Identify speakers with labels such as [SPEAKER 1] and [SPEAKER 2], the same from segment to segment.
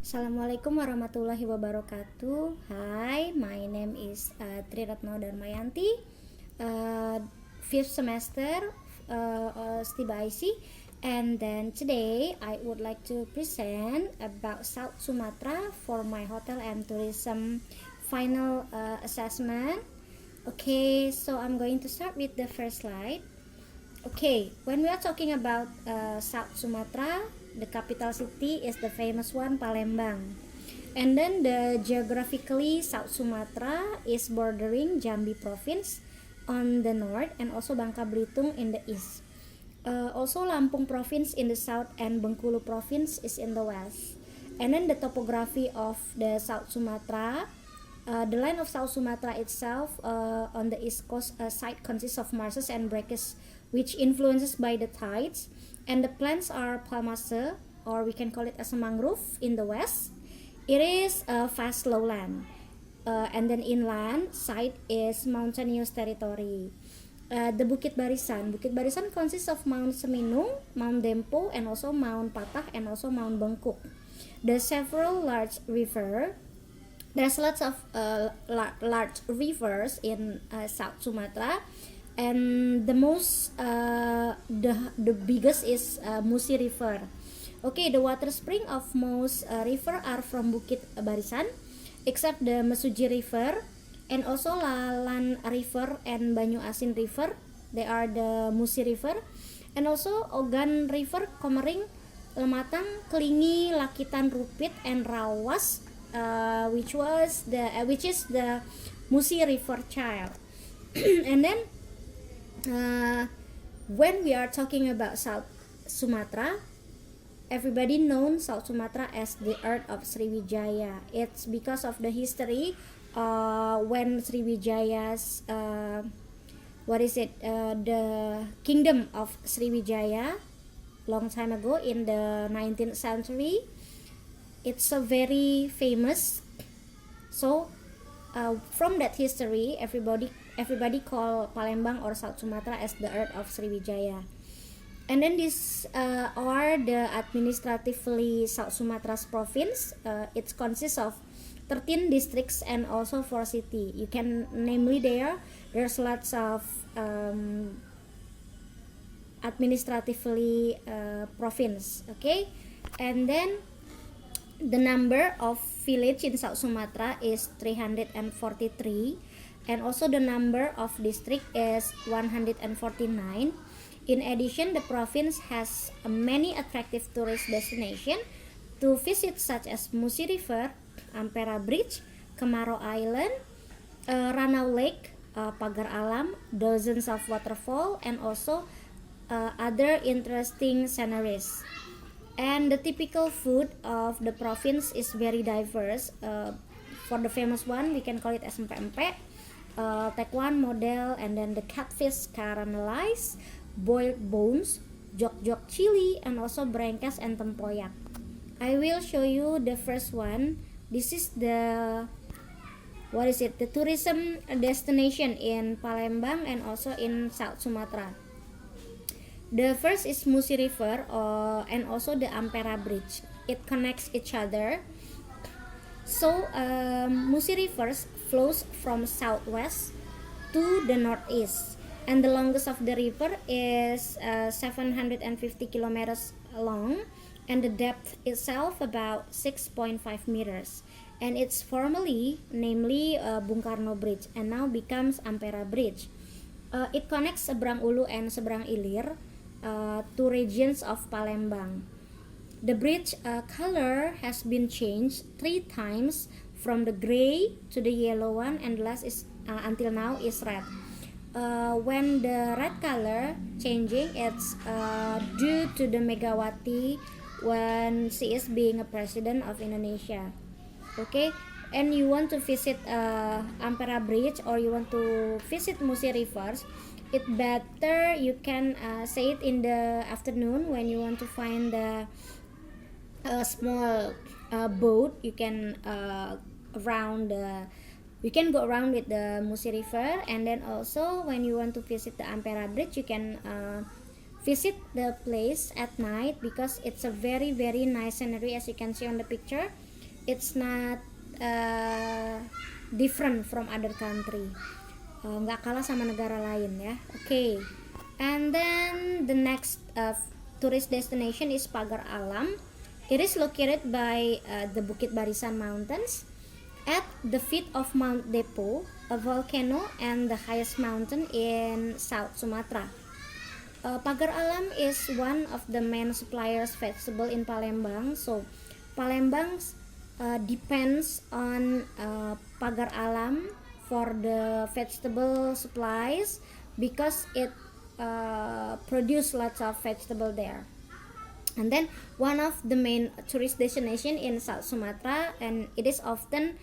[SPEAKER 1] Assalamualaikum warahmatullahi wabarakatuh. Hi, my name is Tri Ratno Darmayanti, fifth semester Stiba IC, and then today I would like to present about South Sumatra for my hotel and tourism final assessment. Okay, so I'm going to start with the first slide. Okay, when we are talking about South Sumatra, the capital city is the famous one, Palembang. And then the geographically South Sumatra is bordering Jambi province on the north and also Bangka Belitung in the east. Also Lampung province in the south and Bengkulu province is in the west. And then the topography of the South Sumatra, the line of South Sumatra itself on the east coast side consists of marshes and breakers which influences by the tides, and the plants are palmase, or we can call it as a mangrove in the west. It is a vast lowland, and then inland side is mountainous territory. The Bukit Barisan consists of Mount Seminung, Mount Dempo, and also Mount Patah, and also Mount Bengkuk. There's several large river. There's lots of large rivers in South Sumatra, and the biggest is Musi River. Okay, the water spring of most river are from Bukit Barisan, except the Mesuji River and also Lalan River and Banyu Asin River. They are the Musi River, and also Ogan River, Komering, Lematang, Kelingi, Lakitan, Rupit, and Rawas, which is the Musi River child. And then when we are talking about South Sumatra, everybody knows South Sumatra as the earth of Sriwijaya. It's because of the history when Sriwijaya's the kingdom of Sriwijaya long time ago in the 19th century. It's a very famous. So from that history, everybody call Palembang or South Sumatra as the earth of Sriwijaya. And then these are the administratively South Sumatra's province. It consists of 13 districts and also 4 cities. You can namely there's lots of administratively province. Okay, and then the number of village in South Sumatra is 343, and also the number of district is 149. In addition, the province has many attractive tourist destinations to visit, such as Musi River, Ampera Bridge, Kemaro Island, Ranau Lake, Pagar Alam, dozens of waterfall, and also other interesting sceneries. And the typical food of the province is very diverse. For the famous one, we can call it as empek-empek, tekwan model, and then the catfish caramelized, boiled bones, jok-jok chili, and also brengkes and tempoyak. I will show you the first one. This is the tourism destination in Palembang and also in South Sumatra. The first is Musi River and also the Ampera Bridge. It connects each other. So Musi River flows from southwest to the northeast, and the longest of the river is 750 kilometers long, and the depth itself about 6.5 meters. And it's formerly namely Bung Karno Bridge and now becomes Ampera Bridge. It connects Seberang Ulu and Seberang Ilir, two regions of Palembang. The bridge color has been changed 3 times, from the gray to the yellow one, and the last is until now is red. When the red color changing, it's due to the Megawati when she is being a president of Indonesia. Okay, and you want to visit Ampera Bridge or you want to visit Musi Rivers, it better you can say it in the afternoon when you want to find the small boat. You can go around with the Musi River, and then also when you want to visit the Ampera Bridge, you can visit the place at night because it's a very nice scenery, as you can see on the picture. it's not different from other country, nggak kalah sama negara lain ya. Okay, and then the next tourist destination is Pagar Alam. It is located by the Bukit Barisan Mountains at the feet of Mount Depo, a volcano and the highest mountain in South Sumatra. Pagar Alam is one of the main suppliers vegetable in Palembang. So Palembang depends on Pagar Alam for the vegetable supplies because it produce lots of vegetable there. And then one of the main tourist destination in South Sumatra, and it is often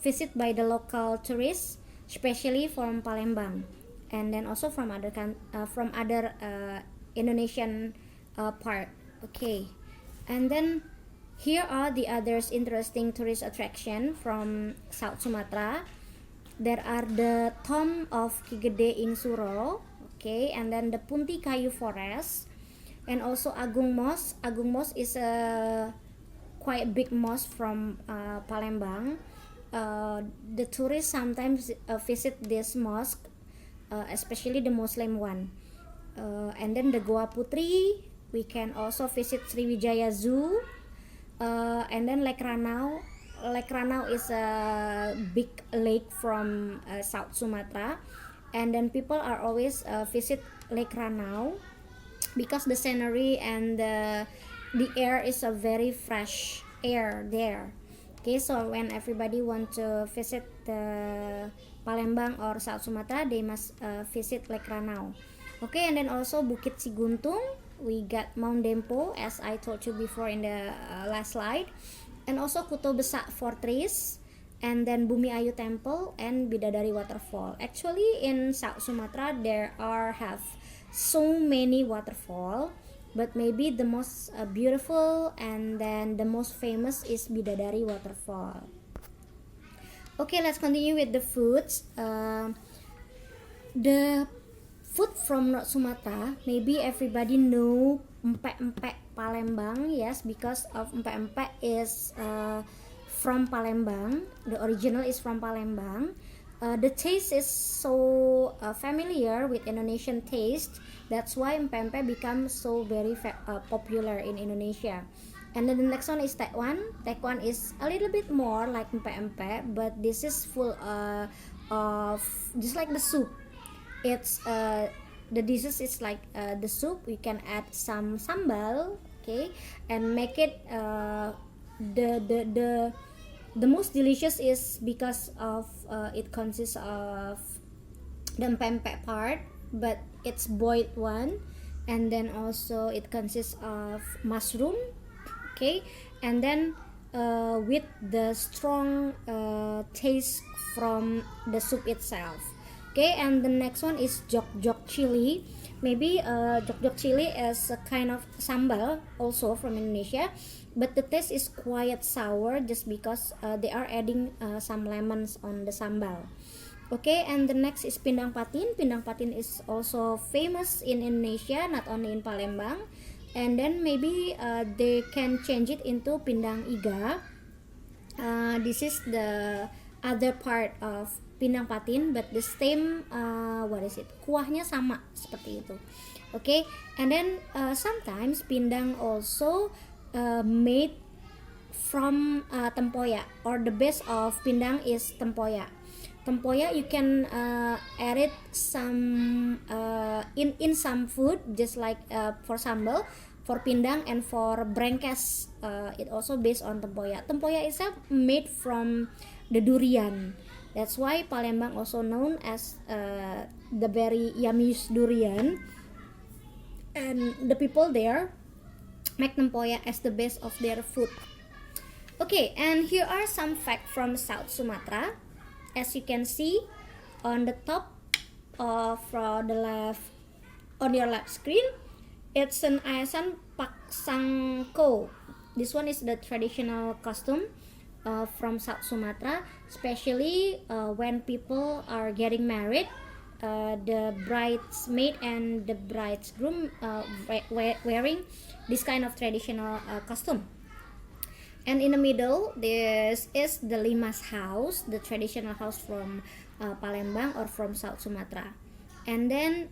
[SPEAKER 1] visited by the local tourists, especially from Palembang, and then also from other Indonesian part. Okay, and then here are the others interesting tourist attraction from South Sumatra. There are the Tomb of Ki Gede ing Suro, okay, and then the Punti Kayu Forest, and also Agung Mosque. Agung Mosque is a quite big mosque from Palembang. The tourists sometimes visit this mosque, especially the Muslim one. And then the Goa Putri, we can also visit Sriwijaya Zoo, and then Lake Ranau. Lake Ranau is a big lake from South Sumatra, and then people are always visit Lake Ranau because the scenery and the air is a very fresh air there. Okay, so when everybody want to visit the Palembang or South Sumatra, they must visit Lake Ranau. Okay, and then also Bukit Siguntung, we got Mount Dempo as I told you before in the last slide, and also Kuto Besak Fortress, and then Bumi Ayu Temple and Bidadari Waterfall. Actually in South Sumatra there have so many waterfall, but maybe the most beautiful and then the most famous is Bidadari Waterfall. Okay, let's continue with the foods. The food from North Sumatra, maybe everybody know empek-empek Palembang, yes, because of empek-empek is from Palembang. The original is from Palembang. The taste is so familiar with Indonesian taste. That's why empek-empek become so very popular in Indonesia. And then the next one is Tekwan. Tekwan is a little bit more like empek-empek, but this is full of just like the soup. It's the dishes is like the soup. We can add some sambal, okay, and make it the most delicious is because of it consists of the empek-empek part, but it's boiled one, and then also it consists of mushroom, okay, and then with the strong taste from the soup itself. Okay, and the next one is jok-jok chili. Maybe jok-jok chili is a kind of sambal also from Indonesia, but the taste is quite sour just because they are adding some lemons on the sambal. Okay, and the next is pindang patin. Pindang patin is also famous in Indonesia, not only in Palembang. And then maybe they can change it into pindang iga. This is the other part of pindang patin, but the same kuahnya sama seperti itu. Okay, and then sometimes pindang also made from tempoyak, or the base of pindang is tempoyak. Tempoyak you can add it some in some food, just like for sambal, for pindang, and for brengkes it also based on tempoyak. Tempoyak itself made from the durian. That's why Palembang also known as the very yummy durian, and the people there make tempoyak as the base of their food. Okay, and here are some facts from South Sumatra. As you can see on the top of the left, on your left screen, it's an Ayasan Paksangko. This one is the traditional costume from South Sumatra, especially when people are getting married. The bridesmaid and the bridegroom wearing this kind of traditional costume. And in the middle, this is the Limas house, the traditional house from Palembang or from South Sumatra. And then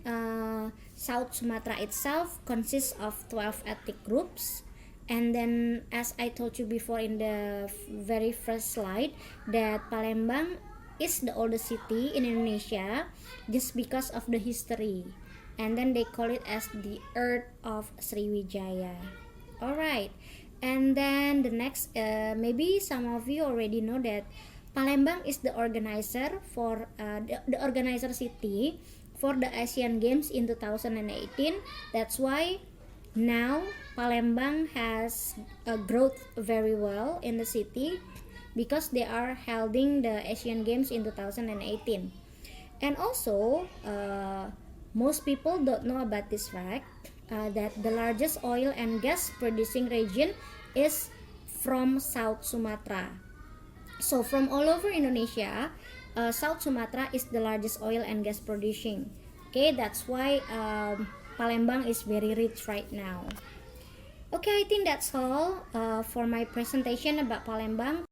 [SPEAKER 1] South Sumatra itself consists of 12 ethnic groups. And then, as I told you before in the very first slide, that Palembang is the oldest city in Indonesia just because of the history. And then they call it as the Earth of Sriwijaya. Alright, and then the next, maybe some of you already know that Palembang is the organizer for the organizer city for the Asian Games in 2018. That's why now Palembang has growth very well in the city because they are holding the Asian Games in 2018. And also, most people don't know about this fact, that the largest oil and gas producing region is from South Sumatra. So from all over Indonesia, South Sumatra is the largest oil and gas producing. Okay, that's why Palembang is very rich right now. Okay, I think that's all for my presentation about Palembang.